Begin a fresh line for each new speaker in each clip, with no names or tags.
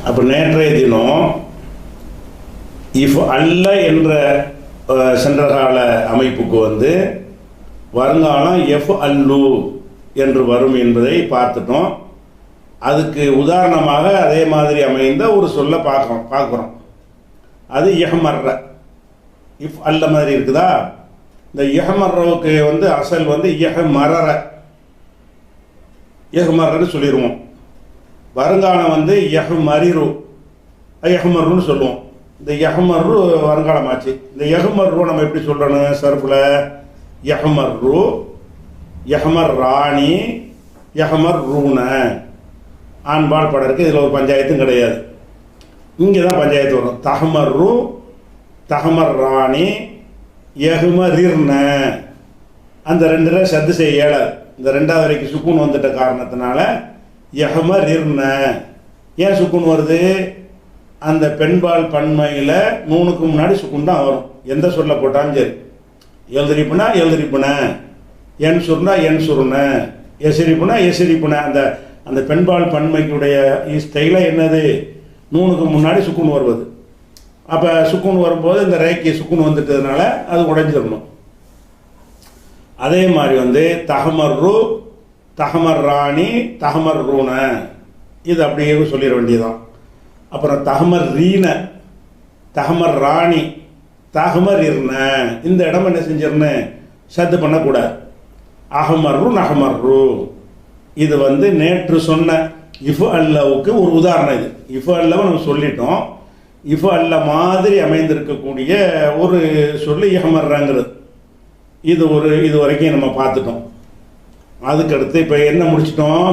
அப்போ நேற்றைய தினம் இஃப் அல்ல என்ற சென்ற கால அமைப்புக்கு வந்து வருங்காலம் எஃப் அல்லு என்று வரும் என்பதை பார்த்துட்டோம். அதுக்கு உதாரணமாக அதே மாதிரி அமைந்த ஒரு சொல்ல பார்க்குறோம். அது இஹ்மர்ர. இஃப் அல்ல மாதிரி இருக்குதா? இந்த இஹ்மர்ரவுக்கு வந்து அசல் வந்து இஹ்மர்ரன்னு சொல்லிடுவோம். வருங்காலம் வந்து இஹ்மர்ருன்னு சொல்லுவோம். இந்த இஹ்மர்ரு வருங்காலம் ஆச்சு. இந்த இஹ்மர்ரு நம்ம எப்படி சொல்லணும்? சர்ஃபில் இஹ்மர்ரு, இஹ்மர்ராணி, இஹ்மர்ரூன. ஆண்பால் படம் இருக்குது. இதில் ஒரு பஞ்சாயத்தும் கிடையாது. இங்கே தான் பஞ்சாயத்து வரும். தஹ்மர்ரு, தஹ்மர்ராணி, யஹ்மரிர்ன. அந்த ரெண்டில் சத்து செய்ய இயலாது. இந்த ரெண்டாவது வரைக்கும் சுக்குன் வந்துட்ட காரணத்தினால யஹ்மரிர்ன. ஏன் சுக்குன் வருது? அந்த பெண்பால் பன்மையில் நூனுக்கு முன்னாடி சுக்குன் தான் வரும். எந்த சொல்ல போட்டாலும் சரி. எழுதிரிப்புனா எழுதிரிப்புன, என் சுருனா என் சுருன, எசிரிப்புனா எசிரிப்புன. அந்த பெண்பால் பன்மைக்குடைய ஸ்டைலாக என்னது? நூனுக்கு முன்னாடி சுக்குன் வருவது. அப்போ சுக்குன் வரும்போது இந்த ரேக்கி சுக்குன் வந்துட்டதுனால அது உடைஞ்சிடணும். அதே மாதிரி வந்து தஹ்மர்ரு, தஹ்மர்ராணி, தஹ்மர்ரூன. இது அப்படியே சொல்லிட வேண்டியதுதான். அப்புறம் தஹ்மர்ரீன, தஹ்மர்ராணி, தஹ்மரிர்ன. இந்த இடம் என்ன செஞ்சிடணும்? சத்து பண்ணக்கூடாது. அஹ்மர்ரு, நஹ்மர்ரு. இது வந்து நேற்று சொன்ன இஃப் அல்லவுக்கு ஒரு உதாரணம். இது இஃப் அல்லவை நம்ம சொல்லிட்டோம். இஃப் அல்ல மாதிரி அமைந்திருக்கக்கூடிய ஒரு சொல்லு இஹ்மர்ரங்கிறது. இது வரைக்கும் நம்ம பார்த்துட்டோம். அதுக்கடுத்து இப்போ என்ன முடிச்சிட்டோம்?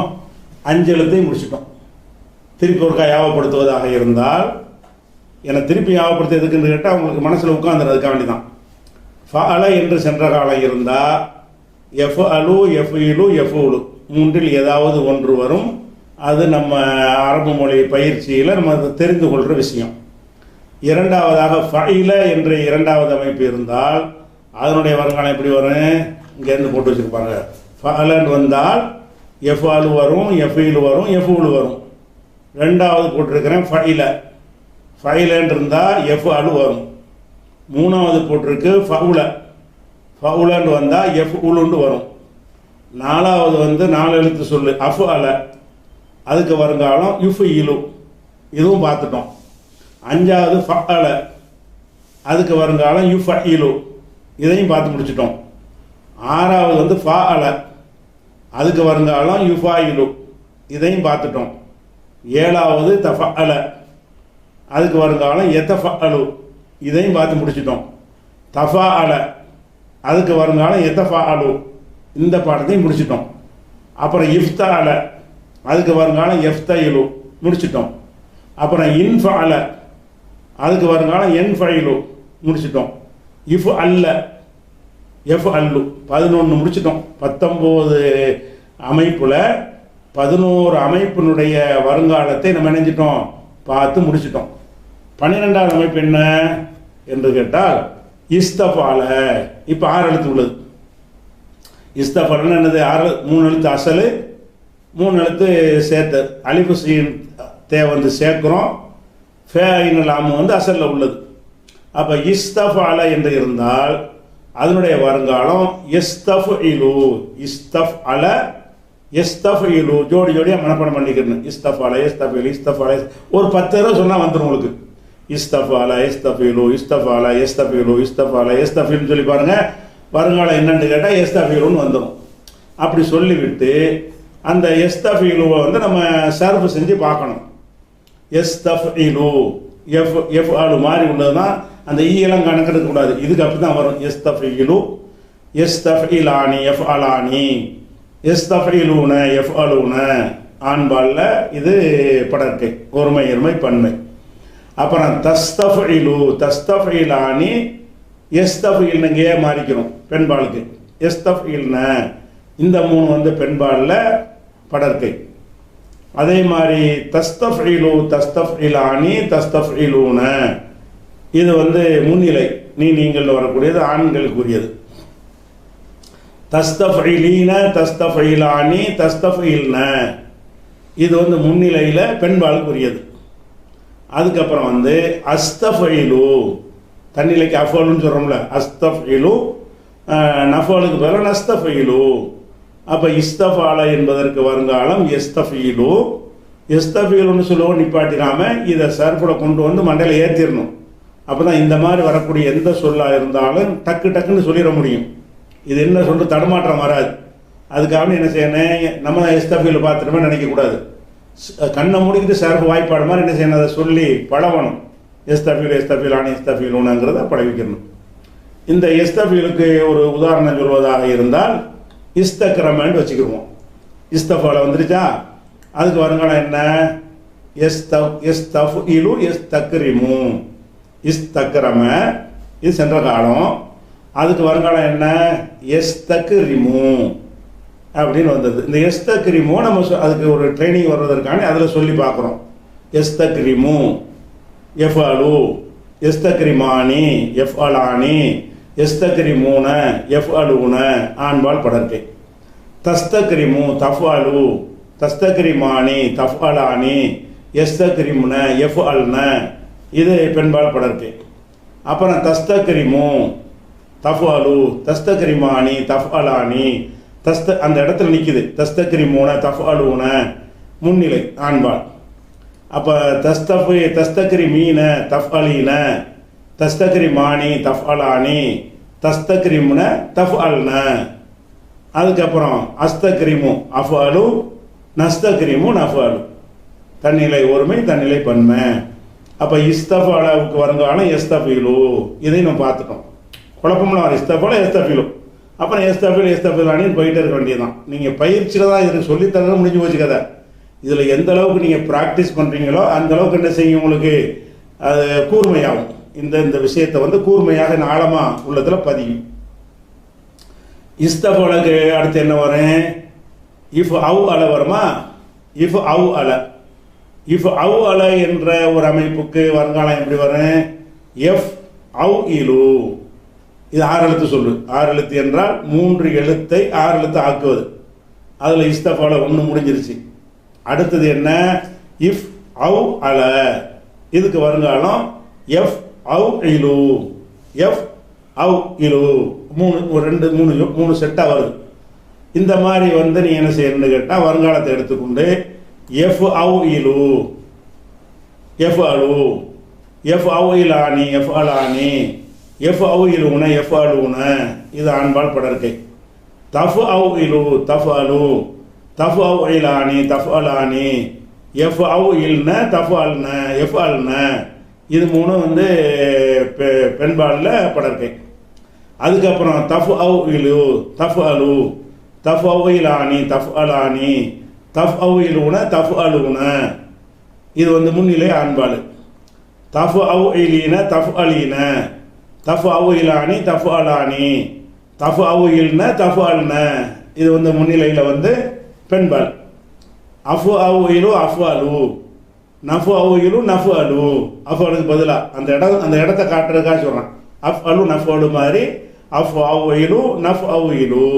5 எழுத்தையும் முடிச்சிட்டோம். திருப்பி ஒருக்கா யாவப்படுத்துவதாக இருந்தால், என்னை திருப்பி யாவப்படுத்த எதுக்குன்னு கேட்டால் உங்களுக்கு மனசில் உட்காந்துறதுக்காக வேண்டிதான். ஃபஅல என்று சென்ற காலம் இருந்தால் எஃப் அலு, எஃப் இலு, எஃப் உலு மூன்றில் ஏதாவது ஒன்று வரும். அது நம்ம அரபு மொழி பயிற்சியில் நம்ம தெரிந்து கொள்கிற விஷயம். இரண்டாவதாக ஃபஇல என்ற இரண்டாவது அமைப்பு இருந்தால் அதனுடைய வருங்காலம் எப்படி வரும்? இங்கேருந்து போட்டு வச்சுருப்பாங்க. ஃபஅலன்னு வந்தால் எஃப் அலு வரும், எஃப் இலு வரும், எஃப் உலு வரும். ரெண்டாவது போட்டிருக்கிறேன் ஃபஇல. ஃபஇலன்னு இருந்தால் எஃப் அலு வரும். மூணாவது போட்டிருக்கு ஃபஉல. ஃபஉலன்னு வந்தால் எஃப் உலுன்னு வரும். நாலாவது வந்து 4 எழுத்து சொல்லு அஃப் அல. அதுக்கு வருங்காலம் யுஃப் இலு. இதுவும் பார்த்துட்டோம். 5வது ஃபஅல. அதுக்கு வருங்காலம் யுஃப் இலு. இதையும் பார்த்து முடிச்சிட்டோம். 6வது வந்து ஃபஅல. அதுக்கு வருங்காலம் யுஃபா இலு. இதையும் பார்த்துட்டோம். 7வது தஃபஅல. அதுக்கு வருங்காலம் எத்தஃபஅலு. இதையும் பார்த்து முடிச்சிட்டோம். தஃபஅல. அதுக்கு வருங்காலம் எத்தஃபஅலு. இந்த பாடத்தையும் முடிச்சிட்டோம். அப்புறம் இஃப்தஅல. அதுக்கு வருங்காலம் எஃப்தஇலு முடிச்சிட்டோம். அப்புறம் இன்ஃபஅல. அதுக்கு வருங்காலம் என்ஃபஇலு முடிச்சிட்டோம். இஃப் அல்ல, எஃப் அல்லு 11 முடிச்சிட்டோம். 19 அமைப்பில் 11 அமைப்பினுடைய வருங்காலத்தை நம்ம நினைஞ்சிட்டோம், பார்த்து முடிச்சிட்டோம். 12வது அமைப்பு என்ன என்று கேட்டால் இஸ்தஃபால. இப்போ 6 எழுத்து உள்ளது. இஸ்தஃபாலன்னு என்னது? 3 எழுத்து அசலு, 3 எழுத்து சேர்த்து. அலிஃபு சீன் தே வந்து சேர்க்குறோம். ஃபேஇன் லாமு வந்து அசலில் உள்ளது. அப்போ இஸ்தஃபால என்று இருந்தால் அதனுடைய வருங்காலம் இஸ்தஃஇலு. இஸ்தஃஅல, இஸ்தஃஇலு. ஜோடி ஜோடியாக மனப்பாடம் பண்ணிக்கிறேன். இஸ்தஃபால, இஸ்தஃஇலு, இஸ்தஃபால. ஒரு 10 தடவை சொன்னால் வந்துடும் உங்களுக்கு. இஸ்தஃபால, இஸ்தஃஇலு, இஸ்தஃபால, இஸ்தஃஇலு, இஸ்தஃபால, இஸ்தஃஇலுன்னு சொல்லி பாருங்கள். வருங்காலம் என்னன்னு கேட்டால் எஸ்தஃஇலுன்னு வந்துடும். அப்படி சொல்லிவிட்டு அந்த எஸ்தஃஇலுவை வந்து நம்ம சர்ஃப் செஞ்சு பார்க்கணும். எஸ்தஃஇலு, எஃப் ஆலு மாதிரி உள்ளதுதான். அந்த ஈயெல்லாம் கணக்கெடுக்கக்கூடாது. இதுக்கு அப்படி தான் வரும். எஸ்தஃஇலு, எஸ்தஃஇலானி, எஃப் அலானி, எஸ்தஃஇலூன, எஃப் அலூன. ஆண்பாலில் இது படற்கை, ஒருமை இருமை பன்மை. அப்புறம் தஸ்தஃஇலு, தஸ்தஃஇலானி, எஸ்தஃஇல்னங்கே மாறிக்கிறோம் பெண்பாலுக்கு. எஸ்தஃஇல்ன. இந்த 3 வந்து பெண்பாலில் படற்கை. அதே மாதிரி தஸ்தஃஇலு, தஸ்தஃஇலானி, தஸ்தஃஇலூன. இது வந்து முன்னிலை, நீங்கள் வரக்கூடியது, ஆண்களுக்குரியது. தஸ்தஃஇலீன, தஸ்தஃஇலானி, தஸ்தஃஇல்ன. இது வந்து முன்னிலையில் பெண்பாலுக்குரியது. அதுக்கப்புறம் வந்து அஸ்தஃபைலு, தன்னிலைக்கு அஃபலுன்னு சொல்கிறோம்ல, அஸ்தஃபைலு நஃபலுக்கு பதிலாக நஸ்தஃபைலு. அப்போ இஸ்தஃபால என்பதற்கு வருங்காலம் எஸ்தஃபீலு. எஸ்தஃபீலுன்னு சொல்லுவோம், நிப்பாட்டிடாம இதை சர்ஃபில் கொண்டு வந்து மண்டையில் ஏற்றிடணும். அப்போ தான் இந்த மாதிரி வரக்கூடிய எந்த சொல்லாக இருந்தாலும் டக்கு டக்குன்னு சொல்லிட முடியும். இது என்ன சொல்லிட்டு தடுமாற்றம் வராது. அதுக்காக என்ன செய்யணும், நம்ம எஸ்தஃபீல் பார்த்துட்டுமே நினைக்கக்கூடாது. கண்ணை முடிக்கிட்டு சர்ஃப் வாய்ப்பாடு மாதிரி என்ன செய்யணும், அதை சொல்லி பழகணும். எஸ்தஃபீல் எஸ்தஃபீலானி எஸ்தஃபீலுங்கிறத பழகிக்கணும். இந்த எஸ்தஃபீலுக்கு ஒரு உதாரணம் சொல்வதாக இருந்தால் இஸ்தக்ரமன்னு வச்சுக்கிடுவோம். இஸ்தஃபால வந்துருச்சா, அதுக்கு வருங்காலம் என்ன, எஸ்தஃபீலு எஸ்தக்ரிமு. இஸ்தக்ரம இது சென்ற காலம், அதுக்கு வருங்காலம் என்ன, எஸ்தக்ரிமு அப்படின்னு வந்தது. இந்த எஸ்தக்ரிமு நம்ம அதுக்கு ஒரு ட்ரைனிங் வர்றதற்கான அதில் சொல்லி பார்க்குறோம். எஸ்தக்ரிமு எஃப்அலு, எஸ்தக்ரிமானி எஃப்அலானி, எஸ்தக்ரிமூன எஃப்அலூன ஆண்பால் படர்க்கை. தஸ்தக்ரிமு தஃப்அலு, தஸ்தக்ரிமானி தஃப்அலானி, எஸ்தக்ரிமுன எஃப்அல்ன இது பெண்பால் படர்க்கை. அப்புறம் தஸ்தக்ரிமு தஃப்அலு, தஸ்தக்ரிமானி தஃப்அலானி, அந்த இடத்துல நிற்கிது. தஸ்தக்ரிமூன தஃப்அலூன முன்னிலை ஆண்பால். அப்போ தஸ்தக்ரிமீன தஃப்அலீன, தஸ்தக்ரிமானி தஃப்அலானி, தஸ்தக்ரிமுன தஃப்அல்ன. அதுக்கப்புறம் அஸ்தக்ரிமு அஃப்அலு, நஸ்தக்ரிமு நஃப்அலு. தன்னிலை ஒருமை தன்னிலை பன்மை. அப்போ இஸ்தஃபாலுக்கு வருங்காலம் எஸ்தஃபீலு. இதையும் நம்ம பார்த்துட்டோம். குழப்பம்லாம் வரும். இஸ்தஃபால எஸ்தஃபீலு, அப்புறம் எஸ்தஃபீல் எஸ்தஃபீலானின்னு போயிட்டே இருக்க வேண்டியதுதான். நீங்கள் பயிற்சியில் தான் இதுக்கு சொல்லித்தரது முடிஞ்சு போச்சு கதை. இதில் எந்த அளவுக்கு நீங்கள் ப்ராக்டிஸ் பண்ணுறீங்களோ அந்த அளவுக்கு என்ன செய்யும், உங்களுக்கு அது கூர்மையாகும். இந்த விஷயத்தை வந்து கூர்மையாக ஆழமாக உள்ளத்தில் பதியும். இஸ்தஃபாலுக்கு அடுத்து என்ன வரும், இஃப் அவு அல வருமா. இஃப் அவு அல, இஃப் அவு அல என்ற ஒரு அமைப்புக்கு வருங்காலம் எப்படி வரும், எஃப் அவு இலு. இது 6 எழுத்து சொல்லு. 6 எழுத்து என்றால் 3 எழுத்தை 6 எழுத்து ஆக்குவது. அதில் இஸ்தஃபால 1 முடிஞ்சிருச்சு. அடுத்தது என்ன, இஃப் அவு அல, இதுக்கு வருங்காலம் எஃப் அவு இலு. எஃப் அவு இலு 3 செட்டாக வருது. இந்த மாதிரி வந்து நீ என்ன செய்யணும்னு கேட்டால் வருங்காலத்தை எடுத்துக்கொண்டு எஃப் அவு இலு, எஃப் அலு, எஃப் அவு இலானி எஃப் அலானி, எஃப் அவு இலுன எஃப் அலுன இது ஆண்பால் படர்க்கை. தஃப் அவு இலு தஃப் அலு, தஃப் அவு இலானி தஃப் அலானி, எஃப் அவு இல்ன தஃப் அல்ன எஃப் அல்ன இது 3 வந்து பெண்பாலில் படர்க்கை. அதுக்கப்புறம் தஃப் அவு இலு தஃப் அலு, தஃப் அவு இலானி தஃப் அலானி, தஃப் அவு இலுன தஃப் அலுன இது வந்து முன்னிலை ஆண்பால். தஃப் அவு இலீன தஃப் அலீன, தஃப் அவு இலானி தஃப் அலானி, தஃப் அவு இல்ன தஃப் அல்ன இது வந்து முன்னிலையில் வந்து பெண்பால். அஃபு அவு இலு அஃபு அலு, நஃபு அவு இலு நஃபு அலு. அஃபு அலுக்கு பதிலாக அந்த இடத்த காட்டுறதுக்காக சொல்கிறேன். அஃப் அலு நஃப் அலு மாதிரி அஃப் அவு இலு நஃப் அவு இலு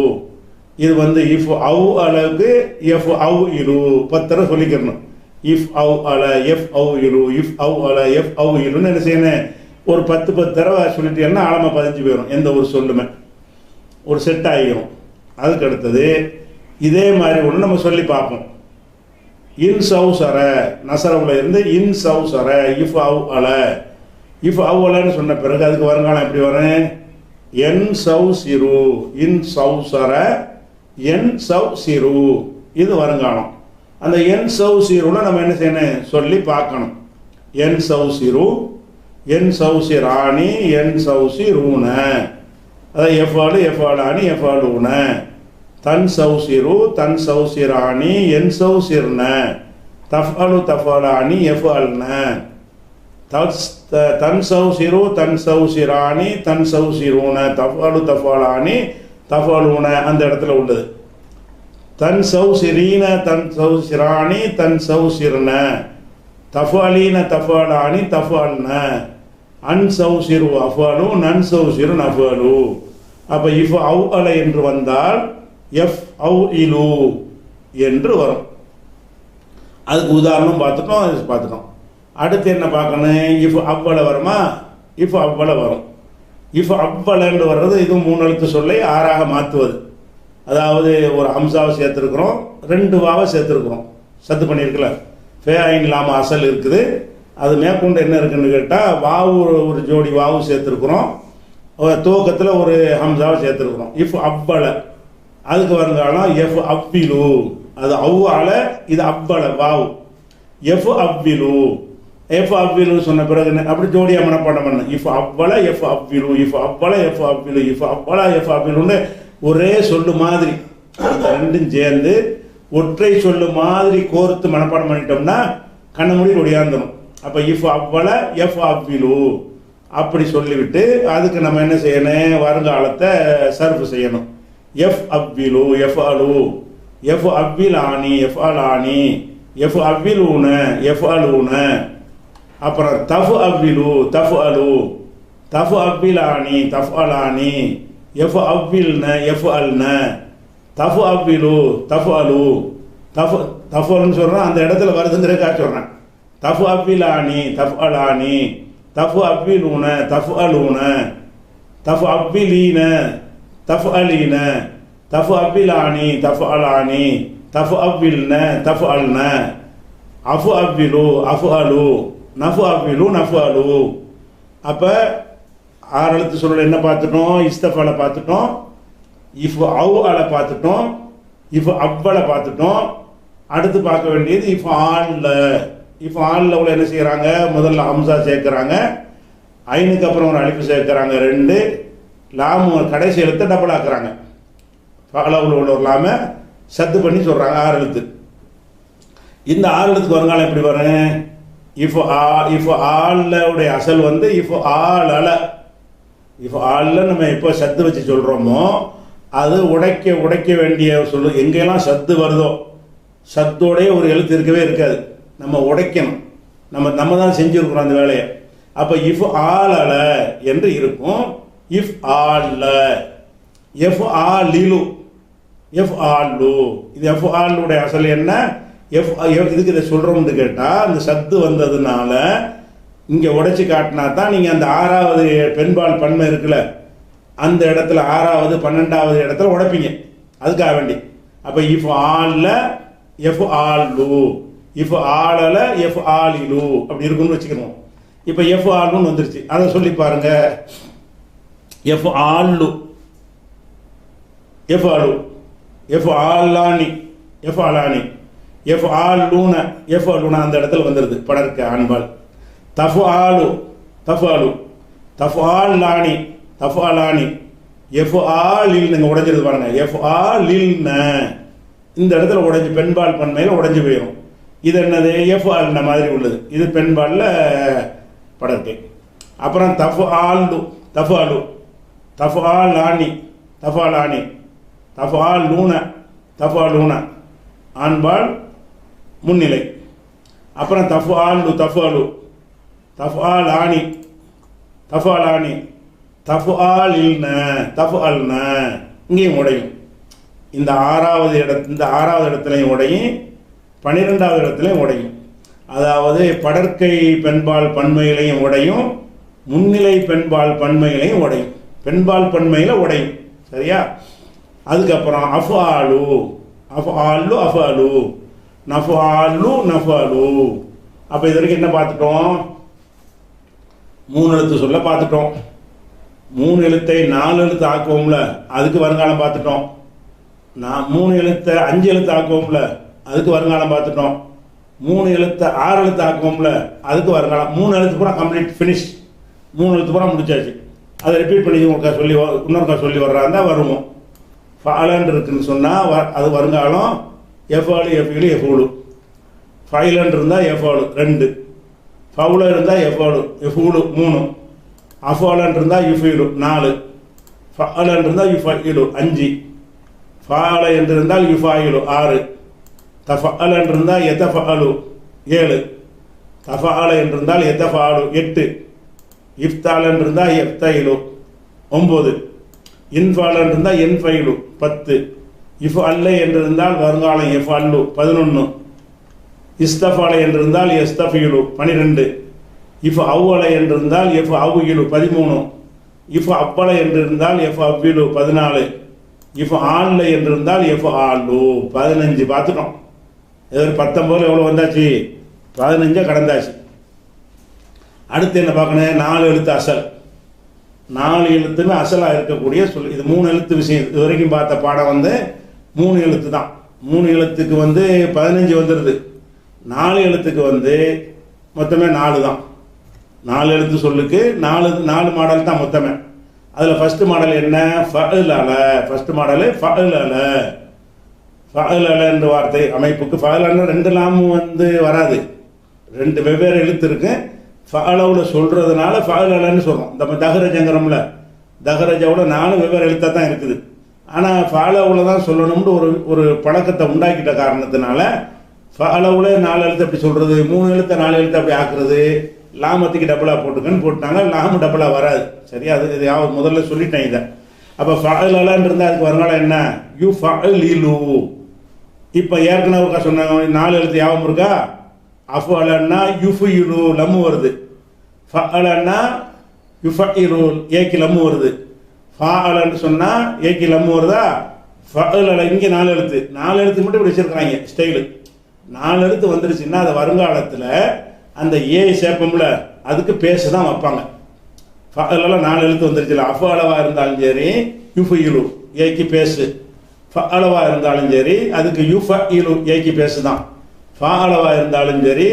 இது வந்து இஃப் அவு அலவுக்கு எஃப் அவு இலு 10 தடவை சொல்லிக்கிறணும். இஃப் அவு அல எஃப் அவு இலு, இஃப் அவு அல எஃப் அவு இலுன்னு என்ன செய்யணும், ஒரு 10 தடவை சொல்லிட்டேன்னா ஆழமாக பதிஞ்சு போயிடும். எந்த ஒரு சொல்லுமே ஒரு செட் ஆகிடும். அதுக்கு அடுத்தது இதே மாதிரி ஒன்று நம்ம சொல்லி பார்ப்போம். இன் சௌசர நசரவுல இருந்து இன் சௌசர இஃப் அவு அல, இஃப் அவு அலன்னு சொன்ன பிறகு அதுக்கு வருங்காலம் எப்படி வரும், என் சௌ சிறு, இன் சௌசர என் சௌ சிறு இது வருங்காலம். அந்த என் சௌ சிறுல நம்ம என்ன செய்யணும் சொல்லி பார்க்கணும். என் சௌ சிறு, என் சௌ சிராணி, என் சௌ சிறுன அதாவது எஃபாலு எஃபாலானி எஃபாலூன, தன் சௌ சிறு தன் சௌ சிராணி என் சௌ சிர்ன, தஃப்அலு தஃப்அலானி எஃப்அல்ன, தன் சௌ சிறு தன் சௌ சிராணி தன் சௌ சிறுன, தஃப்அலு தஃப்அலானி தஃப்அலூன அந்த இடத்துல உள்ளது. தன் சௌ சிரீன தன் சௌ சிராணி தன் சௌ சிர்ன, தஃப்அலீன தஃப்அலானி தஃப்அல்ன, அன் சௌ சிறு அஃப்அலு நன் சௌ சிறு நஃப்அலு. அப்போ இஃப் அவு அல என்று வந்தால் எஃப் அவு இலு என்று வரும். அதுக்கு உதாரணம் பார்த்துட்டோம். அடுத்து என்ன பார்க்கணும், இஃப் அவ்வளவு வருமா, இஃப் அவ்வளவு வரும். இஃப் அவ்வளவு வர்றது இது 3 எழுத்து சொல்லை 6ஆக மாற்றுவது. அதாவது ஒரு ஹம்சாவை சேர்த்துருக்குறோம், 2 வாவை சேர்த்துருக்குறோம், சத்து பண்ணியிருக்கல, ஃபேஐன் இல்லாமல் அசல் இருக்குது. அது மேற்கொண்டு என்ன இருக்குன்னு கேட்டால் வாவு ஒரு ஜோடி வாவு சேர்த்துருக்குறோம், துவக்கத்தில் ஒரு ஹம்சாவை சேர்த்துருக்குறோம். இஃப் அவ்வள அதுக்கு வருங்காலம் எஃப் அவ்விலு, அது அவ்வால, இது அவ்வள வாவு. எஃப் அவ்விலு, எஃப் அவ்விலு சொன்ன பிறகு அப்படி ஜோடியாக மனப்பாடம் பண்ண. இஃப் அவ்வள எஃப் அவ்விலு, இஃப் அவ்வள எஃப் அவ்விலு, இஃப் அவ்வள எஃப் அவ்விலுன்னு ஒரே சொல்லு மாதிரி அந்த ரெண்டும் சேர்ந்து ஒற்றை சொல்லு மாதிரி கோர்த்து மனப்பாடம் பண்ணிட்டோம்னா கண்ண மூடி ஒடியாந்துடும். அப்போ இஃப் அவ்வள எஃப் அவ்விலு அப்படி சொல்லிவிட்டு அதுக்கு நம்ம என்ன செய்யணும், வருங்காலத்தை சர்ஃப் செய்யணும். எஃப் அவ்விலு எஃப் அலு, எஃப் அவ்வில் ஆனி எஃப் அல் ஆனி, எஃப் அவ்விலூன எஃப் அலூன. அப்புறம் தஃப் அவ்விலு தஃப் அலு, தஃப் அவ்வில் ஆனி தஃப் அல் ஆனி, எஃப் அவ்வில்ன எஃப் அல்ன, தஃப் அவ்விலு தஃப் அலு. தஃப் அல்னு சொல்கிறேன், அந்த இடத்துல வருதுங்கிறதுக்காக சொல்கிறேன். தஃப் அவ்வில் ஆனி தஃப் அல் ஆனி, தஃப் அவ்விலூன தஃப் அலூன, தஃப் அவ்விலீன தஃப் அலீன, தஃப் அவ்விலானி தஃப் அலானி, தஃப் அவ்வில்ன தஃப் அல்ன, அஃபு அவ்விலு அஃபு அலு, நஃபு அவ்விலு நஃபு அலு. அப்போ 6 எழுத்து சொல்ல என்ன பார்த்துட்டோம், இஸ்தஃபால பார்த்துட்டோம், இஃப் அவு அல பார்த்துட்டோம், இஃப் அவ்வளை பார்த்துட்டோம். அடுத்து பார்க்க வேண்டியது இஃப் ஆல்ல. இஃப் ஆல்ல உள்ள என்ன செய்கிறாங்க, முதல்ல ஹம்சா சேர்க்குறாங்க, ஐனுக்கு அப்புறம் ஒரு அலிஃபு சேர்க்குறாங்க 2, லாமு கடைசி எழுத்தை டபுள் ஆக்குறாங்க. பகலவில் உள்ள ஒரு லாம சத்து பண்ணி சொல்கிறாங்க 6 எழுத்து. இந்த 6 எழுத்துக்கு வருங்காலம் எப்படி வரும், இஃப் ஆல்ல உடைய அசல் வந்து இஃப் ஆல் அல. இஃப் ஆல்ல நம்ம எப்போ சத்து வச்சு சொல்கிறோமோ அது உடைக்க வேண்டிய சொல்லு. எங்கெல்லாம் சத்து வருதோ சத்தோடைய ஒரு எழுத்து இருக்கவே இருக்காது, நம்ம உடைக்கணும். நம்ம தான் செஞ்சுருக்கிறோம் அந்த வேலையை. அப்போ இஃப் ஆல் அல என்று இருக்கும். இஃப் ஆல்ல, எஃப் ஆலிலு எஃப் ஆல்லு. இது எஃப் ஆல்லுடைய அசல் என்ன, இதுக்கு இதை சொல்கிறோம்னு கேட்டால் அந்த சத்து வந்ததுனால இங்கே உடைச்சி காட்டினா தான் நீங்கள் அந்த 6வது பெண்பால் பன்மை இருக்குல்ல அந்த இடத்துல 6வது 12வது இடத்துல உடைப்பீங்க, அதுக்காக வேண்டி. அப்போ இஃப் ஆல்ல எஃப் ஆல்லு, இஃப் ஆலல எஃப் ஆலிலு அப்படி இருக்குன்னு வச்சுக்கணும். இப்போ எஃப் ஆல்லுன்னு வந்துருச்சு, அதை சொல்லி பாருங்க. எஃப் ஆல்லு எஃப் ஆலு, எஃப் ஆலானி எஃப் ஆலானி, எஃப் ஆலூன எஃப் ஆலூனா அந்த இடத்துல வந்துடுது படர்க்க ஆண்பால். தஃப் ஆலு தஃப் ஆலு, தஃப் ஆலானி தஃப் ஆலானி, எஃப் ஆலில் நீங்கள் உடைஞ்சிருது பாருங்க. எஃப் ஆலில்ன இந்த இடத்துல உடைஞ்சி பெண்பால் பன்மையில் உடைஞ்சி போயிடும். இது என்னது, எஃப் ஆல்ன மாதிரி உள்ளது, இது பெண்பாலில் படர்க்கை. அப்புறம் தஃப் ஆல்லு தஃப் ஆலு, தஃப் ஆலானி தஃப் ஆலானி, தஃப் ஆலூன தஃப் ஆலூன ஆண்பால் முன்னிலை. அப்புறம் தஃப் ஆல்லு தஃப் ஆலு, தஃப் ஆலானி தஃப் ஆலானி, தஃப் ஆலில்ன தஃப் அல்ன இங்கேயும் உடையும். இந்த 6வது இடத்துலையும் உடையும், 12வது இடத்துலையும் உடையும். அதாவது படற்கை பெண்பால் பன்மையிலையும் உடையும், முன்னிலை பெண்பால் பன்மையிலையும் உடையும், பெண்பால் பன்மையில் உடையும். சரியா? அதுக்கப்புறம் அஃப் ஆலு அஃப் ஆல்லு அஃப் அலு, நஃப் ஆல்லு நஃப் அலு. அப்போ இது வரைக்கும் என்ன பார்த்துட்டோம், 3 எழுத்து சொல்ல பார்த்துட்டோம். 3 எழுத்தை 4 எழுத்து ஆக்குவோம்ல அதுக்கு வருங்காலம் பார்த்துட்டோம். 3 எழுத்தை 5 எழுத்து ஆக்குவோம்ல அதுக்கு வருங்காலம் பார்த்துட்டோம். 3 எழுத்தை 6 எழுத்து ஆக்குவோம்ல அதுக்கு வருங்காலம். 3 எழுத்து பூரா கம்ப்ளீட் ஃபினிஷ், 3 எழுத்து பூரா முடிச்சாச்சு. அதை ரிப்பீட் பண்ணி உங்களுக்கா சொல்லி இன்னொருக்கா சொல்லி வர்றாருந்தா வருவோம். ஃபாலண்ட் இருக்குன்னு சொன்னால் அது வருங்காலம் எஃப்ஆலு எஃப்இலு எஃப்ஊலு. ஃபைலண்ட் இருந்தால் எஃப்ஆலு 2, ஃபவுல இருந்தால் எஃப்ஆலு எஃப்ஊலு 3, அஃபாலண்ட் இருந்தால் யுஃபீலு 4, ஃபஅலண்ட் இருந்தால் யுஃபஇலு 5, ஃபால என்று இருந்தால் யுஃபாயிலு 6, தஃபஅலண்ட் இருந்தால் எதஃபஅலு 7, தஃபஅல என்று இருந்தால் எதஃபாலு 8, இஃப்தாலன் இருந்தால் எஃப்தைலு 9, இன்ஃபாலன் இருந்தால் என்ஃபைலு 10, இஃப் அல்ல என்று இருந்தால் வருங்காலம் எஃப் அல்லு 11, இஸ்தஃபால என்றிருந்தால் எஸ்தஃபீலு 12, இஃப் அவ்வள என்றிருந்தால் எஃப் அவ்விலு 13, இஃப் அப்பள என்றிருந்தால் எஃப் அவ்விலு 14, இஃப் ஆல்ல என்றிருந்தால் எஃப் ஆலு 15. பார்த்துட்டோம். ஏதோ 19 எவ்வளோ வந்தாச்சு? 15 கடந்தாச்சு. அடுத்து என்ன பார்க்கணும்? 4 எழுத்து அசல். 4 எழுத்துன்னு அசலாக இருக்கக்கூடிய சொல். இது 3 எழுத்து விஷயம். இது வரைக்கும் பார்த்த பாடம் 3 எழுத்து தான். 3 எழுத்துக்கு 15 வந்துடுது. 4 எழுத்துக்கு மொத்தமே 4 தான். 4 எழுத்து சொல்லுக்கு 4 மாடல் தான் மொத்தமே. அதில் ஃபர்ஸ்ட் மாடல் என்ன? ஃபஅலல. First model ஃபஅலல. ஃபஅலல என்ற வார்த்தை அமைப்புக்கு ஃபஅலன 2 லாமும் வராது. 2 வெவ்வேறு எழுத்து இருக்கு. ஃபஅலவுல சொல்றதுனால ஃபஅலலன்னு சொல்றோம். நம்ம தஹரஜங்கிறோம்ல, தஹரஜாவோட 4 வெவ்வேறு எழுத்தாக தான் இருக்குது. ஆனால் ஃபஅலவுல தான் சொல்லணும்னு ஒரு பழக்கத்தை உண்டாக்கிட்ட காரணத்தினால ஃபஅலவுல 4 எழுத்து அப்படி சொல்றது, 3 எழுத்தை 4 எழுத்து அப்படி ஆக்குறது, லாமத்துக்கு டபுளாக போட்டுக்கன்னு போட்டாங்க. லாமு டபுளாக வராது. சரியா? அது யாவது முதல்ல சொல்லிட்டேன் இதை. அப்போ ஃபஅலலன்னு இருந்தால் அதுக்கு வருங்காலம் என்ன? யு ஃபஅலிலு. இப்போ ஏற்கனவே சொன்னாங்க 4 எழுத்து யாவும் இருக்கா? அஃபலன்னா யுஃபிலு லம்மு வருது. ஃபஅலன்னா யுஃபஇலு ஏக்கி லம்மு வருது. ஃபஅலன்னு சொன்னால் ஏக்கி லம்மு வருதா? ஃபஅலல இங்கே 4 எழுத்து. 4 எழுத்து மட்டும் இப்படி வச்சிருக்கிறாங்க ஸ்டைலு. 4 எழுத்து வந்துருச்சுன்னா அது வருங்காலத்தில் அந்த ஏ சேர்ப்போம்ல, அதுக்கு பேசு தான் வைப்பாங்க. ஃபஅலல 4 எழுத்து வந்துருச்சுல. அஃபஅலவாக இருந்தாலும் சரி யுஃபிலு ஏக்கி பேசு. ஃபஅலவாக இருந்தாலும் சரி அதுக்கு யுஃபஇலு ஏக்கி பேசு தான். ஃபஅலவாக இருந்தாலும் சரி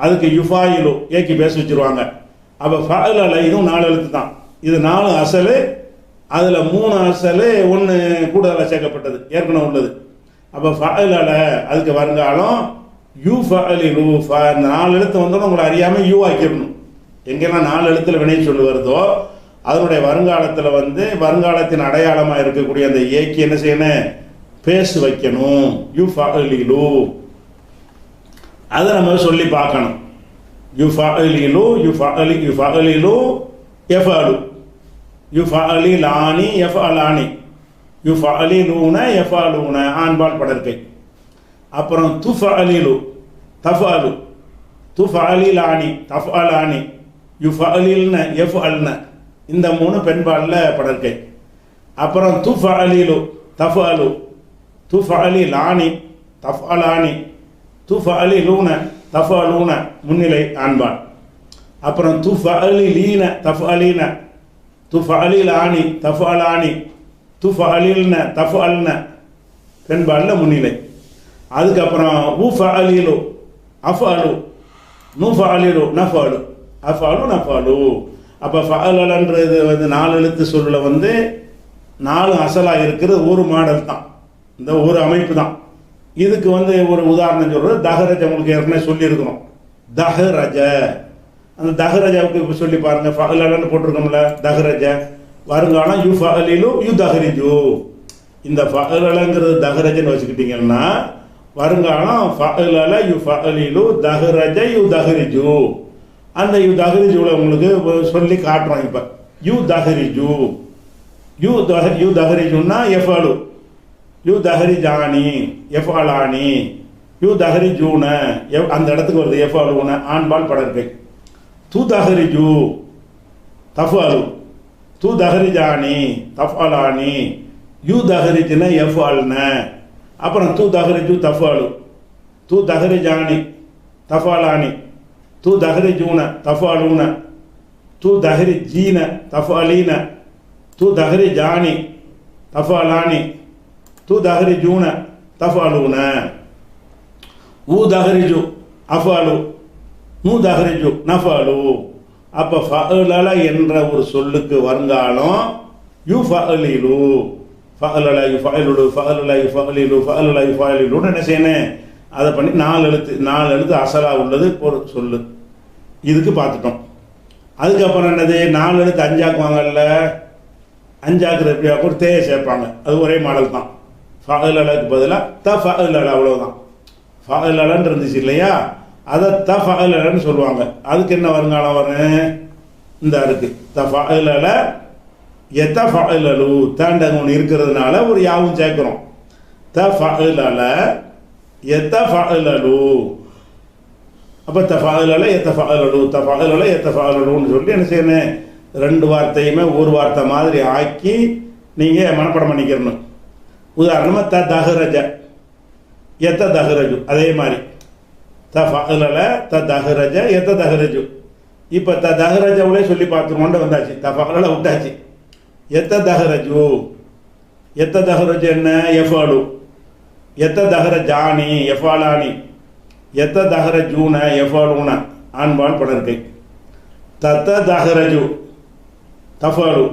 அதுக்கு யுஃபாயிலு ஏக்கி பேச வச்சுருவாங்க. அப்போ ஃபஅலல இதுவும் 4 எழுத்து தான். இது 4 அசலு. அதில் 3 அசலு 1 கூடுதலாக சேர்க்கப்பட்டது ஏற்கனவே உள்ளது. அப்போ ஃபஅலல அதுக்கு வருங்காலம் யூ ஃபஅலிலு. இந்த 4 எழுத்து வந்தோன்னு உங்களை அறியாமல் யூ ஆக்கிடணும். எங்கெல்லாம் 4 எழுத்துல வினை சொல்லு வருதோ அதனுடைய வருங்காலத்தில் வருங்காலத்தின் அடையாளமாக இருக்கக்கூடிய அந்த ஏக்கி என்ன செய்யணும்? பேசு வைக்கணும். யூ ஃபஅலிலு. அதை நம்ம சொல்லி பார்க்கணும். யூ ஃபஅலிலு யூ ஃபஅலிலு எஃபஅலு. யூ ஃபஅலிலானி எஃபஅலானி. யூ ஃபஅலிலூன எஃபஅலூன ஆண்பால் படற்கை. அப்புறம் துஃபஅலிலு தஃபஅலு. துஃபஅலிலானி தஃபஅலானி. யூ ஃபஅலில்ன எஃபஅல்ன. இந்த 3 பெண்பாலில் படற்கை. அப்புறம் துஃபஅலிலு தஃபஅலு. துஃபஅலிலானி தஃபஅலானி. துஃபஅலிலூன தஃபஅலூன முன்னிலை ஆண்பால். அப்புறம் துஃபஅலிலீன தஃபஅலீன. துஃபஅலிலானி தஃபஅலானி. துஃபஅலில்ன தஃபஅல்ன பெண்பாலில் முன்னிலை. அதுக்கப்புறம் உஃபஅலிலு அஃபஅலு. நுஃபஅலிலு நஃபஅலு. அஃபஅலு நஃபஅலு. அப்போ ஃபஅலலன்றது 4 எழுத்து சொல்ல 4 அசலாக இருக்கிறது ஒரு மாடல் தான். இந்த ஒரு அமைப்பு தான். இதுக்கு ஒரு உதாரணம் சொல்கிறது. தஹரஜ உங்களுக்கு ஏற்கனவே சொல்லியிருக்கிறோம். தஹரஜ. அந்த தஹரஜாவுக்கு இப்போ சொல்லி பாருங்க. ஃபஅலலன்னு போட்டிருக்கோம்ல தஹரஜ. வருங்காலம் யு ஃபஅலிலு யு தஹரிஜு. இந்த ஃபஅலலங்கிறது தஹரஜன்னு வச்சுக்கிட்டீங்கன்னா வருங்காலம் ஃபஅலல யு ஃபஅலிலு தஹரஜ யு தஹரிஜு. அந்த யு தஹரிஜுவில் உங்களுக்கு சொல்லி காட்டுறோம். இப்போ யு தஹரிஜு. யு தஹரிஜுன்னா எஃபஅலு. யூ தஹரிஜானி எஃபஅலானி. யூ தஹரிஜூன அந்த இடத்துக்கு வருது எஃபஅலூன ஆண்பால் படற்கை. து தஹரிஜு தஃபஅலு. து தஹரிஜானி தஃபஅலானி. யூ தஹரிஜ்ன எஃபஅல்ன. அப்புறம் து தஹரிஜு தஃபஅலு. து தஹரிஜானி தஃபஅலானி. து தஹரிஜூன தஃபஅலூன. து தஹரிஜீன தஃபஅலீன. து தஹரிஜானி தஃபஅலானி. து தஹரிஜூன தஃபஅலூன. உ தஹரிஜு அஃபஅலு. நு தஹரிஜு நஃபஅலு. அப்போ ஃபஅலல என்ற ஒரு சொல்லுக்கு வருங்காலம் யு ஃபஅலிலு. ஃபஅலல யு ஃபஅலிலு ஃபஅலல யு ஃபஅலிலு ஃபஅலல யு ஃபஅலிலுன்னு என்ன செய்யணும்? அதை பண்ணி 4 எழுத்து அசலாக உள்ளது ஒரு சொல்லு. இதுக்கு பார்த்துட்டோம். அதுக்கப்புறம் என்னது? 4 எழுத்து 5 ஆக்குவாங்கல்ல. 5 ஆக்குறது எப்படி ஆக்கும்? ஒரு தேயை சேர்ப்பாங்க. அது ஒரே மாடல் தான். ஃபஅலலுக்கு பதிலாக தஃபஅலல. அவ்வளோதான். ஃபஅலலன்னு இருந்துச்சு இல்லையா? அதை தஃபஅலன்னு சொல்லுவாங்க. அதுக்கு என்ன வருங்காலம் வரும்? இந்த இருக்கு தஃபஅலல எத்தஃபஅலலு. தாண்டங்க ஒன்று இருக்கிறதுனால ஒரு யாவும் சேர்க்கிறோம். தஃபஅலல எத்தஃபஅலலு. அப்போ தஃபாலல எத்தஃபாலு தஃபாலல எத்தஃபாலுன்னு சொல்லி என்ன செய்யணும், ரெண்டு வார்த்தையுமே ஒரு வார்த்தை மாதிரி ஆக்கி நீங்கள் மனப்படம் பண்ணிக்கிறணும். உதாரணமாக தஹரஜ எத்தஹரஜு, அதே மாதிரி தஃபாலல தஹரஜ எத்தஹரஜு. இப்போ தஹரஜவுலே சொல்லி பார்த்துருவோண்டு வந்தாச்சு, தஃபாலல விட்டாச்சு. எத்தஹரஜு எத்தஹரஜு என்ன எஃபாலு, எத்தஹரஜானி எஃபாலானி, எத்தஹரஜூன எஃபாலூன ஆண்பால் படர்க்கை. தத்தஹரஜு தஃபாலு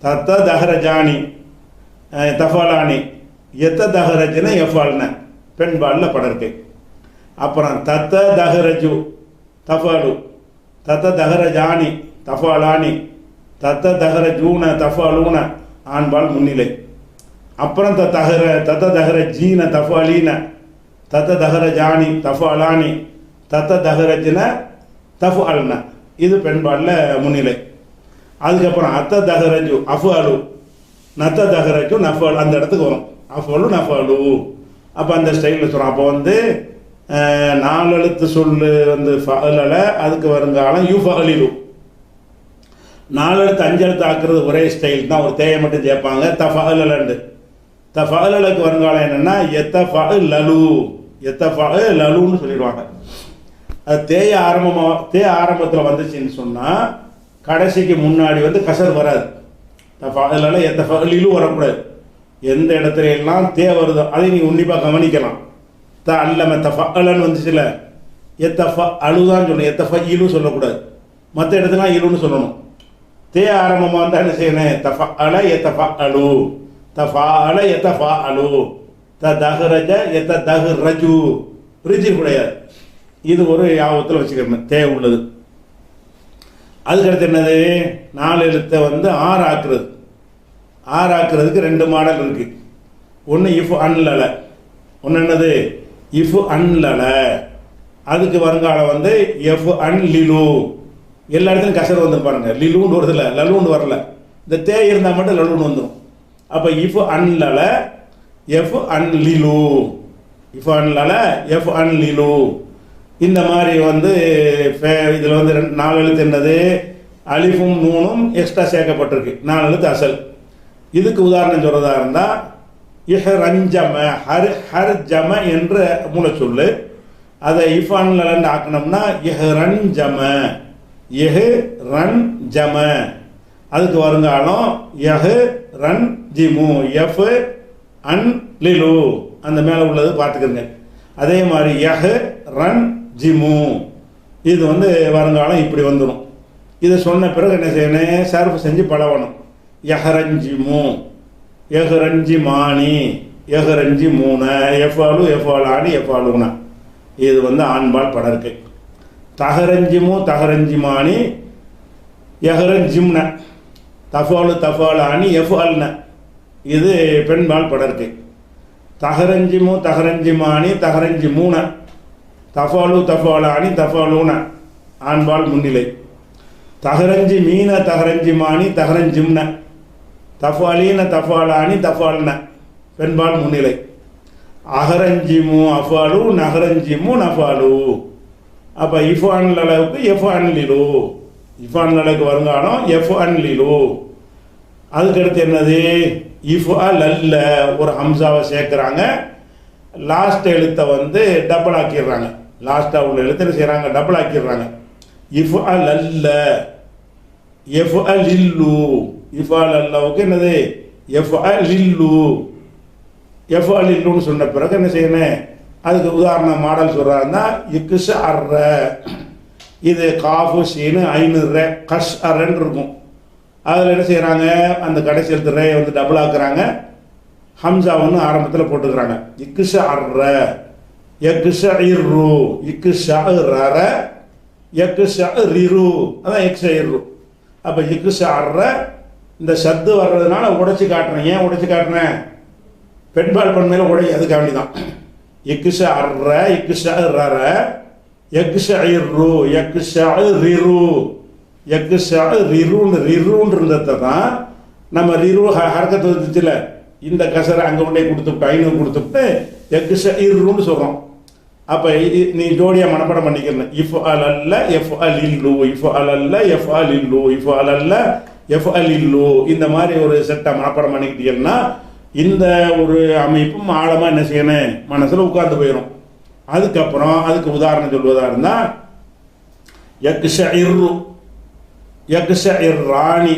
தத்தஹரஜானி தஃபாலானி, எத்தஹரஜுன எஃபால்ன பெண்பாலில் படர்க்கை. அப்புறம் தத்தஹரஜு தஃபாலு தத்தஹரஜானி தஃபாலானி தத்தஹரஜூன தஃபாலூன ஆண்பால் முன்னிலை. அப்புறம் தத்தஹரஜீன தஃபாலீன தத்தஹரஜானி தஃபாலானி தத்தஹரஜுன தஃபால்ன, இது பெண்பாலில் முன்னிலை. அதுக்கப்புறம் அத்தஹரஜு அஃபாலு நத்தஹரஜு நஃபால், அந்த இடத்துக்கு வரும் அஃபாலு நஃபாலு. அப்போ அந்த ஸ்டைலில் சொல்கிறோம். அப்போ வந்து 4 எழுத்து சொல்லு வந்து ஃபஅலல, அதுக்கு வருங்காலம் யுஃபஅலிலு. 4 எழுத்து 5 எழுத்து ஆக்குறது ஒரே ஸ்டைல் தான், ஒரு தேயை மட்டும் சேர்ப்பாங்க தஃபஅலலண்டு. தஃபஅலலுக்கு வருங்காலம் என்னென்னா எத்தஃபஅலலு எத்தஃபஅலலுன்னு சொல்லிடுவாங்க. அது தேய ஆரம்பத்தில் வந்துச்சுன்னு சொன்னால் கடைசிக்கு முன்னாடி வந்து கசர் வராது. தஃபஅலல எத்தஃபஅலிலு வரக்கூடாது. எந்த இடத்துல எல்லாம் தே வருதோ அதை நீங்கள் உன்னிப்பாக கவனிக்கலாம். அல்லம தஃபஅலன்னு வந்துச்சுல, எத்தஃபஅலு தான் சொல்லணும், எத்தஃபஇலு சொல்லக்கூடாது. மற்ற இடத்துலாம் இலுன்னு சொல்லணும். தே ஆரம்பமாக வந்தால் என்ன செய்யணும், தஃபஅல எத்தஃபஅலு தஃபஅல எத்தஃபஅலு தஹரஜ எத்தஹரஜு, ரிஜி கிடையாது. இது ஒரு யாபத்தில் வச்சுக்கணும், தே உள்ளது. அதுக்கடுத்து என்னது, 4 எழுத்தை வந்து 6 ஆக்குறது. 6 ஆக்குறதுக்கு 2 மாடல் இருக்குது. ஒன்று இஃப் அன்லல, ஒன்று என்னது இஃப் அன்லல. அதுக்கு வருங்காலம் வந்து எஃப் அன் லிலு. எல்லா இடத்துலையும் கசர் வந்து பாருங்க, லிலுன்னு வருதில்ல, லலுன்னு வரல. இந்த தே இருந்தால் மட்டும் லலுன்னு வந்துடும். அப்போ இஃப் அன்லல எஃப் அன் லிலு, இஃப் அன்லல எஃப் அன் லிலு. இந்த மாதிரி வந்து இதில் வந்து 4 எழுத்து என்னது, அலிஃபும் நூனும் எக்ஸ்ட்ரா சேர்க்கப்பட்டிருக்கு. 4 எழுத்து அசல். இதுக்கு உதாரணம் சொல்கிறதா இருந்தால் இஹ்ரஞ்சம ஹர்ஜம என்ற மூல சொல்லு, அதை இஃபான்லன்னு ஆக்கணும்னா இஹ்ரஞ்சம இஹ்ரஞ்சம. அதுக்கு வருங்காலம் இஹ்ரஞ்சிமு எஃப் அன் லிலு, அந்த மேலே உள்ளது பார்த்துக்கிறங்க. அதே மாதிரி இஹ்ரஞ்சிமு, இது வந்து வருங்காலம் இப்படி வந்துடும். இதை சொன்ன பிறகு என்ன செய்யணும், சர்ஃப் செஞ்சு பழகணும். யஹரஞ்சிமு யஹரஞ்சிமானி யஹரஞ்சிமூன எஃபாலு எஃபாலானி எஃபாலுனா, இது வந்து ஆண்பால் படர்க்கை. தஹரஞ்சிமு தஹரஞ்சிமானி யஹரஞ்சிம்ன தஃபாலு தஃபாலானி எஃபால்ன, இது பெண்பால் படர்க்கை. தஹரஞ்சிமு தஹரஞ்சிமானி தஹரஞ்சிமூன தஃபாலு தஃபாலானி தஃபாலூன, ஆண்பால் முன்னிலை. தஹரஞ்சி மீன தஹரஞ்சிமானி தஹரஞ்சிம்ன தஃபாலீன தஃபாலானி தஃபால்ன, பெண்பால் முன்னிலை. அஹரஞ்சிமு அஃபாலு நஹரஞ்சிமு நஃபாலு. அப்போ இஃபான் அளவுக்கு எஃபான் லிலு, இஃபான் அளவுக்கு வருங்காலம் எஃபான் லிலு. அதுக்கடுத்து என்னது, இஃப்அல் அல்ல, ஒரு ஹம்சாவை சேர்க்குறாங்க. லாஸ்ட் எழுத்தை வந்து டபுள் ஆக்கிடுறாங்க. லாஸ்ட்டாக உள்ள எழுத்து செய்கிறாங்க, டபுள் ஆக்கிடுறாங்க. இஃப்அல் அல்ல எஃப்அல் இல்லு, இஃப்அல் அல்லவுக்கு என்னது எஃப்அல் இல்லு. எஃப்அல் இல்லுன்னு சொன்ன பிறகு என்ன செய்யணும், அதுக்கு உதாரணம் மாடல் சொல்கிறாருன்னா இக்குஷ அர்ற, இது காஃபு சீனு ஐநூறு கஷ் அர்ன்னு இருக்கும். அதில் என்ன செய்கிறாங்க, அந்த கடைசி எழுத்து ரே வந்து டபுள் ஆக்குறாங்க, ஹம்சா ஒன்று ஆரம்பத்தில் போட்டுக்கிறாங்க. இக்குஷ அர்ற எக்குஷ இரு இக்குஷ ரர எக்குஷ ரிரு, அதான் எக்ஷ இரு. அப்போ இக்குஷ அர்ற இந்த சத்து வர்றதுனால உடைச்சி காட்டுறேன். ஏன் உடைச்சி காட்டுறேன், பெண்பால் பண்மையில உடை, அதுக்கு வேண்டி தான். இக்குஷ அர்ற இக்குஷ ரர எக்குஷ இரு எக்குஷ ரிரு எக்குஷ ரிருன்னு ரிருன்னு இருந்ததை தான் நம்ம ரிரு ஹரக்கத்து வந்துச்சுல, இந்த கசரை அங்கே கொண்டே கொடுத்துவிட்டு ஐநூறு கொடுத்துவிட்டு எக்குஷ இருன்னு சொல்கிறோம். அப்போ நீ ஜோடியாக மனப்படம் பண்ணிக்கிறேன். இஃப் அல்ல எஃப் அலில்லு, இஃப் அல்ல எஃப் அலில்லு, இஃப் அல்ல எஃப் அலில்லு, இந்த மாதிரி ஒரு செட்டை மனப்படம் பண்ணிக்கிட்டீங்கன்னா இந்த ஒரு அமைப்பும் ஆழமாக என்ன செய்யணும், மனசில் உட்கார்ந்து போயிடும். அதுக்கப்புறம் அதுக்கு உதாரணம் சொல்வதாக இருந்தால் யக்ஷஇர்ரு, யக்ஷஇர்ரானி,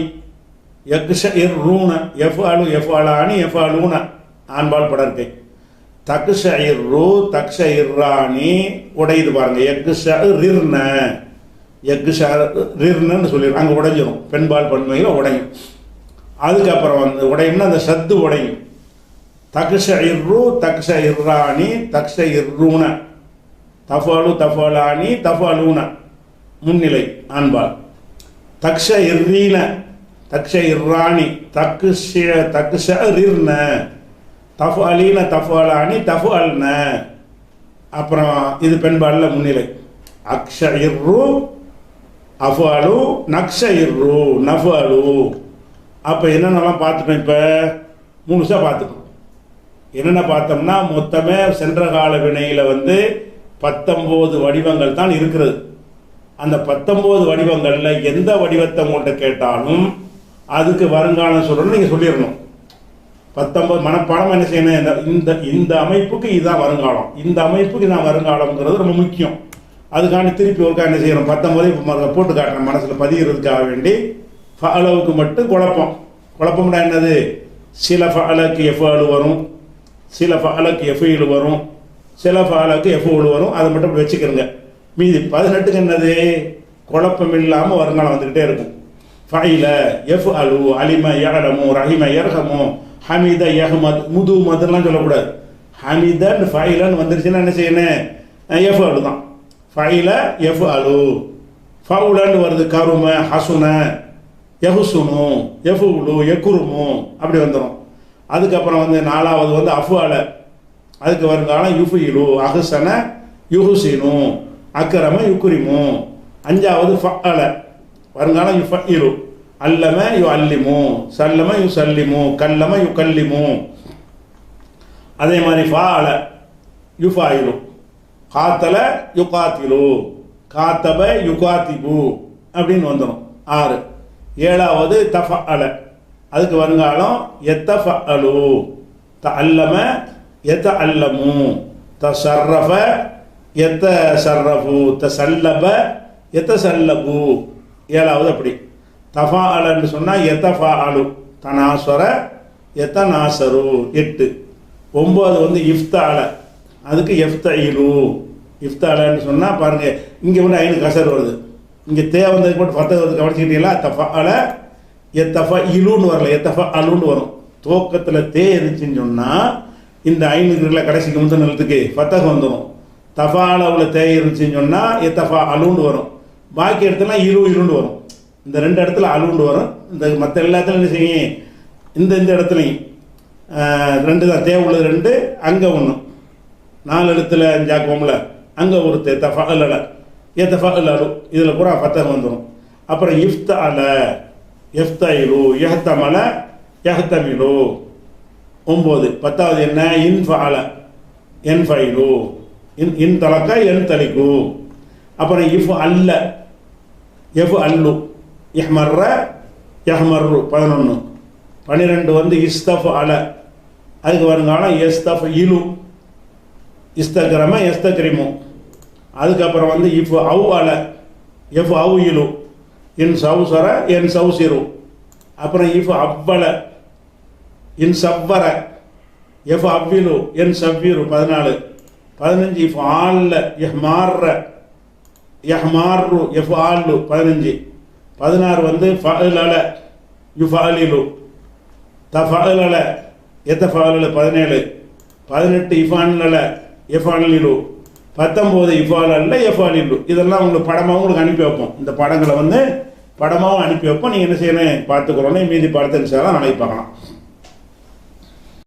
யக்ஷஇர்ரூன, எஃப்அலு எஃப்அலானி எஃப்அலூன ஆண்பால் படம் இருக்கு. தக்ஷஇர்ரு தக்ஷஇர்ரானி உடையுது பாருங்க. யக்ஷஇர்ன, யக்ஷஇர்னு சொல்லிடுறோம், அங்கே உடைஞ்சிரும், பெண்பால் பன்மையில் உடையும். அதுக்கப்புறம் வந்து உடையும்னா அந்த சத்து உடையும். தக்ஷஇர்ரு தக்ஷஇர்ரானி தக்ஷஇர்ரூன, தஃபலு தஃபலானி தஃபலூன முன்னிலை ஆண்பால். தக்ஷஇர்ரீன தக்ஷஇர்ரானி தக்ஷஇர்ன, தஃஅலீன தஃஅலானி தஃஅல்ன. அப்புறம் இது பெண்பாலில் முன்னிலை. அக்ஷஇர்ரு அஃஅலு நக்ஷஇர்ரு நஃஅலு. அப்போ என்னென்னலாம் பார்த்துட்டோம், இப்போ முழுசாக பார்த்துட்டோம். என்னென்ன பார்த்தோம்னா மொத்தமே சென்ற கால வினையில் வந்து 19 வடிவங்கள் தான் இருக்கிறது. அந்த 19 வடிவங்களில் எந்த வடிவத்தை உங்கள்கிட்ட கேட்டாலும் அதுக்கு வருங்காலம் சொல்லணும்னு நீங்கள் சொல்லிடணும். 19 மனப்பாடம் என்ன செய்யணும், இந்த அமைப்புக்கு இதுதான் வருங்காலம், இந்த அமைப்புக்கு இதான் வருங்காலம்ங்கிறது ரொம்ப முக்கியம். அதுக்காண்டி திருப்பி ஒருக்கா என்ன செய்யணும், 19 போட்டு காட்டணும் மனசில் பதிகிறதுக்காக வேண்டி. ஃபஅலவுக்கு மட்டும் குழப்பம்னா என்னது, சில ஃபஅலுக்கு எஃப்அலு வரும், சில ஃபஅலுக்கு எஃப்இலு வரும், சில ஃபஅலுக்கு எஃப்உலு வரும். அதை மட்டும் வச்சுக்கிறங்க. மீதி 18க்கு என்னது, குழப்பம் இல்லாமல் வருங்காலம் வந்துக்கிட்டே இருக்கும். ஃபஇல எஃப்அலு அலிம யஅலமு ரஹிம யர்ஹமு ஹமித யஹ்மத் முது மதுலாம் சொல்லக்கூடாது. ஹமிதன் ஃபஇலன் வந்துருச்சுன்னா என்ன செய்யணும், எஃப்அலு தான். ஃபஇல எஃப்அலு, ஃபவுலன் வருது, கரும ஹசுன யஹுசுனு யஃபுலு யக்குருமு அப்படி வந்துடும். அதுக்கப்புறம் வந்து 4வது வந்து அஃஅல, அதுக்கு வருங்காலம் யுஃபிலு அஹ்சன யுஹ்சினு அக்ரம யுக்ரிமு. 5வது ஃபஅல, வருங்காலம் யுஃபஇலு அல்லம யுஅல்லிமு சல்லம யுசல்லிமு கல்லம யுகல்லிமு. அதே மாதிரி ஃபஅல யுஃபாயிலு, காத்தல யுகாத்திலு காத்தப யுகாத்திபு அப்படின்னு வந்துடும். 6. 7வது தஃஅல, அதுக்கு வருங்காலம் யத்தஃஅலு தஅல்லம யதஅல்லமு தஸர்ரஃப யத்தஸர்ரஃபு தஸல்லப யத்தஸல்லபு. 7வது அப்படி. தஃஅலன்னு சொன்னால் யத்தஃஅலு தனாசர யத்தனாசரு 8. 9 வந்து இஃப்தஅல, அதுக்கு எஃப்தஇலு. இஃப்தஅலன்னு சொன்னால் பாருங்க, இங்கே வந்து ஐனு கசர் வருது, இங்கே தே வந்ததுக்கு மட்டும் 10 வருது, கவனிச்சுக்கிட்டீங்களா. தஃஅல எத்தஃஇலுன்னு வரல, எத்தஃஅலுன்னு வரும். துவக்கத்தில் தே இருந்துச்சுன்னு சொன்னால் இந்த ஐனுக்குள்ள கடைசிக்கு முந்தின எழுத்துக்கு ஃபத்தஹ் வந்துடும். தஃஅலவுல தே இருந்துச்சுன்னு சொன்னால் எத்தஃஅலுன்னு வரும். பாக்கி இடத்துல இலுன்னு வரும். இந்த 2 இடத்துல அலுன்னு வரும். இந்த மற்ற எல்லாத்துலையும் என்ன செய்யும், இந்த இடத்துலையும் 2 தான், தே உள்ளது 2, அங்கே 1, 4 எழுத்துல ஜாக்குவோம்ல, அங்கே ஒரு தே தஃஅல எத்தஃஅலு, இதில் பூரா ஃபத்தஹ் வந்துடும். அப்புறம் இஃப்தஅல எஃப்தஇலு யஹ்தமல யஹ்தமிலு 9. 10வது என்ன, இன்ஃபஅல என்ஃபைலு இன் தலக்க என் தலிக்கு. அப்புறம் இஃப் அல்ல எஃப் அல்லு இஹ்மர்ர யஹ்மர்ரு 11. 12 வந்து இஸ்தஃப் அல, அதுக்கு வருங்காலம் எஸ்தஃப் இலு இஸ்தக்ரம எஸ்தக்ரிமு. அதுக்கப்புறம் வந்து இஃப் அவு அல எஃப் அவு இலு இன் சவுசர என் சவுசிரு. அப்புறம் இஃப் அவ்வல இன் சவ்வர எஃப் அவ்விலு என் சவ்விரு 14. 15 இஃப் ஆல்ல எஹ்மார்ர யஹ்மார்ரு எஃப் ஆல்லு 15. 16 வந்து ஃபஅலல யுஃபஅலிலு தஃஅலல எத்தஃஅலல 17. 18 இஃபானல எஃபானலிலு. 19 இஃபாலல்ல எஃபாலிலு. இதெல்லாம் உங்களுக்கு படமாக உங்களுக்கு அனுப்பி வைப்போம். இந்த படங்களை வந்து படமாகவும் அனுப்பி வைப்போம். நீங்கள் என்ன செய்யணும், பார்த்துக்கிறோன்னே மீதி படத்தை நாளைக்கு பார்க்கலாம்.